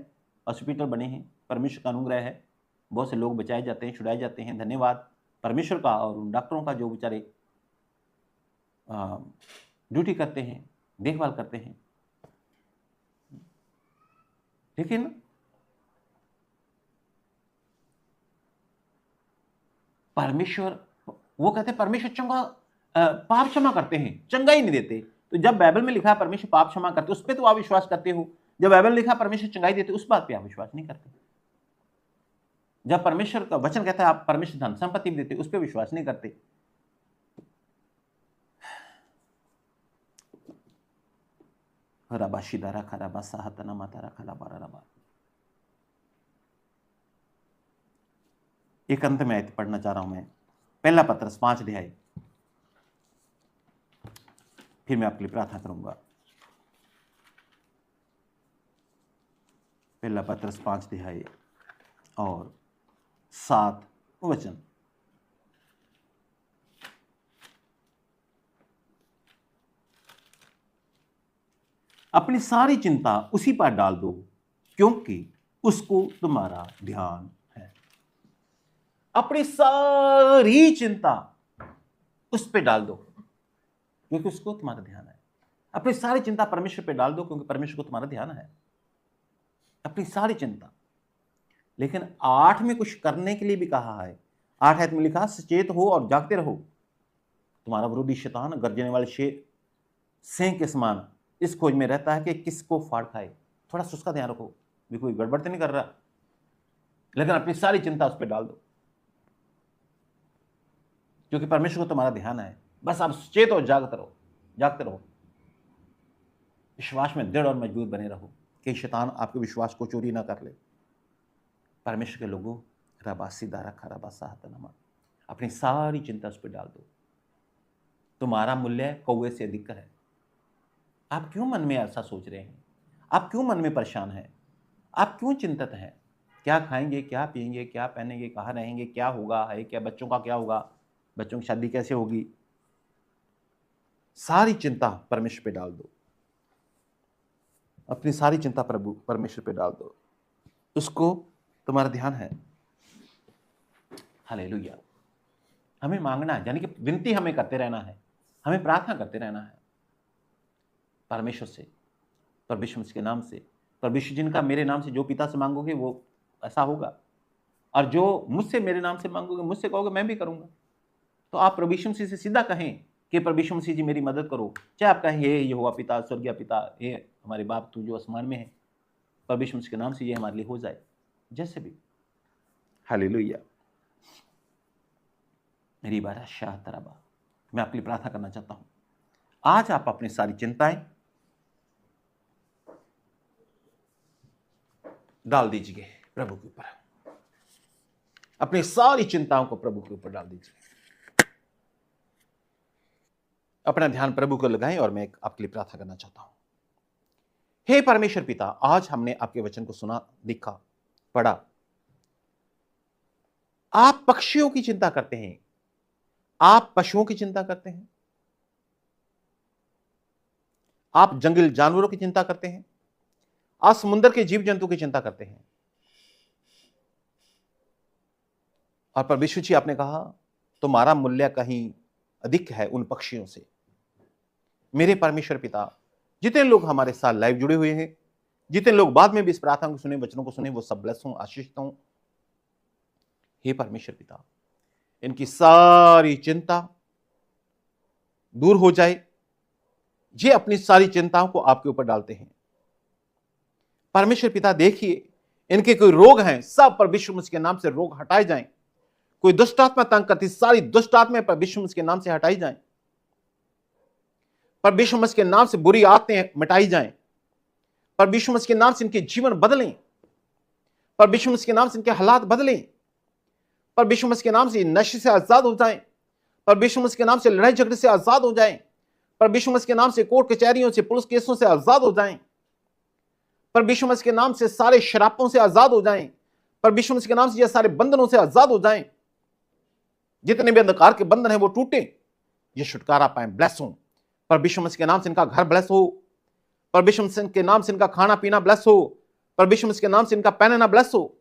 हॉस्पिटल बने हैं, परमेश्वर का अनुग्रह है, बहुत से लोग बचाए जाते हैं, छुड़ाए जाते हैं। धन्यवाद परमेश्वर का और उन डॉक्टरों का जो बेचारे ड्यूटी करते हैं, देखभाल करते हैं। लेकिन परमेश्वर, वो कहते हैं परमेश्वर चंगा पाप क्षमा करते हैं, चंगा ही नहीं देते। तो जब बाइबल में लिखा है परमेश्वर पाप क्षमा करते, उस पर तो आप विश्वास करते हो। जब बाइबल में लिखा है परमेश्वर चंगाई देते, उस बात पे आप विश्वास नहीं करते। जब परमेश्वर का वचन कहता है आप परमेश्वर धन संपत्ति देते, उस पर विश्वास नहीं करते। रबाशीदारा खराबा साहतना मातारा खलाबारा रबा। एक अंत में आयत पढ़ना चाह रहा हूं मैं, पहला पत्रस 5 अध्याय, फिर मैं आपके लिए प्रार्थना करूंगा। पहला पत्रस 5 अध्याय और 7 वचन। अपनी सारी चिंता उसी पर डाल दो, क्योंकि उसको तुम्हारा ध्यान है। अपनी सारी चिंता उस पे डाल दो, क्योंकि उसको तुम्हारा ध्यान है। अपनी सारी चिंता परमेश्वर पे डाल दो, क्योंकि परमेश्वर को तुम्हारा ध्यान है। अपनी सारी चिंता। लेकिन 8 में कुछ करने के लिए भी कहा है। 8 आयत में लिखा, सचेत हो और जागते रहो, तुम्हारा विरोधी शैतान गर्जने वाले शेर सिंह के समान इस खोज में रहता है कि किसको फाड़ खाए। थोड़ा सा उसका ध्यान रखो, भी कोई गड़बड़ तो नहीं कर रहा, लेकिन अपनी सारी चिंता उस पर डाल दो, क्योंकि परमेश्वर को तुम्हारा ध्यान है। बस आप सचेत हो, जागते रहो, विश्वास में दृढ़ और मजबूत बने रहो कि शैतान आपके विश्वास को चोरी ना कर ले। परमेश्वर के लोगों, रबासी दारा खराबा साहतनमा, अपनी सारी चिंता उस पर डाल दो, तुम्हारा मूल्य कौवे से अधिक है। आप क्यों मन में ऐसा सोच रहे हैं? आप क्यों मन में परेशान हैं? आप क्यों चिंतित हैं? क्या खाएंगे, क्या पिएंगे, क्या पहनेंगे, कहाँ रहेंगे, क्या होगा है, क्या बच्चों का क्या होगा, बच्चों की शादी कैसे होगी? सारी चिंता परमेश्वर पे डाल दो, अपनी सारी चिंता प्रभु परमेश्वर पे डाल दो, उसको तुम्हारा ध्यान है। हालेलुया। हमें मांगना है, यानी कि विनती हमें करते रहना है, हमें प्रार्थना करते रहना है परमेश्वर से, परमेश्वर के नाम से। परमेश्वर जिनका मेरे नाम से जो पिता से मांगोगे वो ऐसा होगा, और जो मुझसे मेरे नाम से मांगोगे, मुझसे कहोगे, मैं भी करूंगा। तो आप प्रभु यीशु मसीह से सीधा कहें कि प्रभु यीशु मसीह जी मेरी मदद करो। चाहे आप कहें हे यहोवा पिता, स्वर्गीय पिता, हे हमारे बाप तू जो आसमान में है, प्रभु यीशु मसीह के नाम से ये हमारे लिए हो जाए, जैसे भी। हालेलुया। मेरी बारा शाह तरबा, मैं आपके लिए प्रार्थना करना चाहता हूं। आज आप अपनी सारी चिंताएं डाल दीजिए प्रभु के ऊपर, अपनी सारी चिंताओं को प्रभु के ऊपर डाल दीजिए। अपना ध्यान प्रभु को लगाएं और मैं आपके लिए प्रार्थना करना चाहता हूं। हे परमेश्वर पिता, आज हमने आपके वचन को सुना, देखा, पढ़ा। आप पक्षियों की चिंता करते हैं, आप पशुओं की चिंता करते हैं, आप जंगली जानवरों की चिंता करते हैं, आप समुद्र के जीव जंतु की चिंता करते हैं। और परमेश्वर जी आपने कहा तुम्हारा मूल्य कहीं अधिक है उन पक्षियों से। मेरे परमेश्वर पिता, जितने लोग हमारे साथ लाइव जुड़े हुए हैं, जितने लोग बाद में भी इस प्रार्थना को सुने, वचनों को सुने, वो सब ब्लेस हों, आशीषित हों। हे परमेश्वर पिता, इनकी सारी चिंता दूर हो जाए। ये अपनी सारी चिंताओं को आपके ऊपर डालते हैं। परमेश्वर पिता, देखिए इनके कोई रोग हैं, सब पर यीशु मसीह के नाम से रोग हटाए जाएं। कोई दुष्ट आत्मा तंग करती, सारी दुष्ट आत्माएं पर यीशु मसीह के नाम से हटाई जाएं। पर यीशु मसीह के नाम से बुरी आत्माएं मिटाई जाएं। पर यीशु मसीह के नाम से इनके जीवन बदलें। पर यीशु मसीह के नाम से इनके हालात बदलें। पर यीशु मसीह के नाम से नशे से आजाद हो जाएं। पर यीशु मसीह के नाम से लड़ाई झगड़े से आजाद हो जाएं। पर यीशु मसीह के नाम से कोर्ट कचहरियों से, पुलिस केसों से आजाद हो जाएं। पर यीशु मसीह के नाम से सारे शरापों से आजाद हो जाएं। पर यीशु मसीह के नाम से ये सारे बंधनों से आजाद हो जाएं। जितने भी अंधकार के बंधन है वो टूटे, ये छुटकारा पाए, ब्लेस हो। पर यीशु मसीह के नाम से इनका घर ब्लेस हो। पर यीशु मसीह के नाम से इनका खाना पीना ब्लेस हो। पर यीशु मसीह के नाम से इनका पहनना ब्लेस हो।